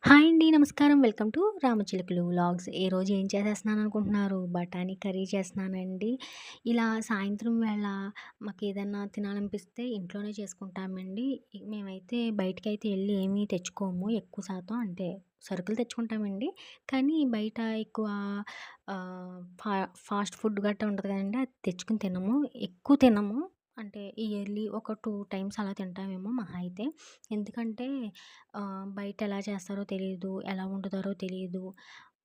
Hi అండి. నమస్కారం. Welcome to Ramachilukalu vlogs. ఈరోజు ఏం చేసేస్తున్నాననుకుంటున్నారు? బఠానీ కర్రీ చేస్తున్నానండి. ఇలా సాయంత్రం వేళ మాకేదన్నా తినాలనిపిస్తే ఇంట్లోనే చేసుకుంటామండి. మేమైతే బయటికైతే ఎళ్లి ఏమీ తెచ్చుకోము ఎక్కువ శాతం. అంటే సరుకులు తెచ్చుకుంటామండి. కానీ బయట ఎక్కువ ఆహ్, ఫా ఫాస్ట్ ఫుడ్ గట్టా ఉంటది కదండీ! అది తెచ్చుకొని తినము. ఎక్కువ తినము. అంటే ఇయర్లీ ఒక 2 టైమ్స్ అలా తింటామేమో మహా అయితే. ఎందుకంటే బయట ఎలా చేస్తారో తెలీదు. ఎలా వండుతారో తెలీదు.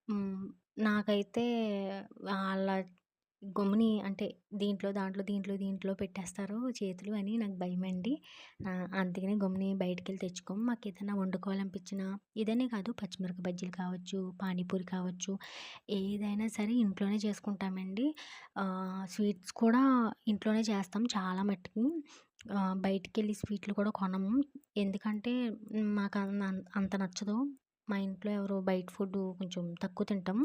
హ్మ్. నాకైతే ఆళ్ళ గమ్ముని అంటే దీంట్లో పెట్టేస్తారు చేతులు అని నాకు భయమండి. అందుకనే గమ్ముని బయటికెళ్ళి తెచ్చుకోము. మాకేదైనా వండుకోవాలనిపించినా ఇదనే కాదు పచ్చిమిరపకాయ బజ్జీలు కావచ్చు, పానీపూరి కావచ్చు, ఏదైనా సరే ఇంట్లోనే చేసుకుంటామండి. స్వీట్స్ కూడా ఇంట్లోనే చేస్తాం చాలా మట్టుకి. బయటికెళ్ళి స్వీట్లు కూడా కొనము. ఎందుకంటే అంత నచ్చదు. మా ఇంట్లో ఎవరు బయట ఫుడ్డు కొంచెం తక్కువ తింటాం.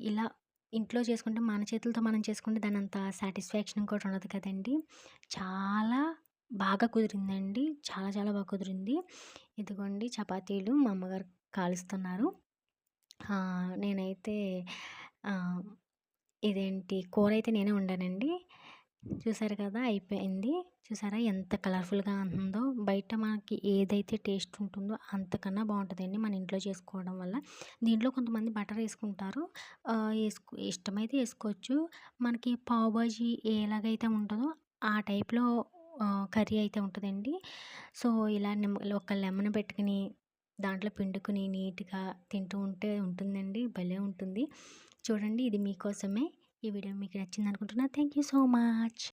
ఇలా ఇంట్లో చేసుకుంటే మన చేతులతో మనం చేసుకుంటే దానంత సాటిస్ఫాక్షన్ ఇంకోటి ఉండదు కదండీ! చాలా బాగా కుదిరిందండి. చాలా చాలా బాగా కుదిరింది. ఇదిగోండి చపాతీలు మా అమ్మగారు కాలుస్తున్నారు. నేనైతే ఆహ్, ఇదేంటి కూరైతే నేనే వండానండి. చూసారు కదా! అయిపోయింది. చూసారా ఎంత కలర్‌ఫుల్‌గా ఉందో. బయట మనకి ఏదైతే టేస్ట్ ఉంటుందో అంతకన్నా బావుంటదండి మన ఇంట్లో చేసుకోవడం వల్ల. దీంట్లో కొంతమంది బటర్ ఏసుకుంటారు. ఇష్టమైతే ఏసుకోవచ్చు. మనకి పావు బాజీ ఎలాగైతే ఉంటదో ఆ టైప్‌లో కర్రీ అయితే ఉంటదండి. సో, ఇలా ఒక లెమన్ పెట్టుకొని దాంట్లో పిండుకొని నీట్‌గా తింటూ ఉంటే ఉంటుందండి. భలే ఉంటుంది. చూడండి ఇది మీకోసమే. ఈ వీడియో మీకు నచ్చిందనుకుంటున్నా. Thank you so much.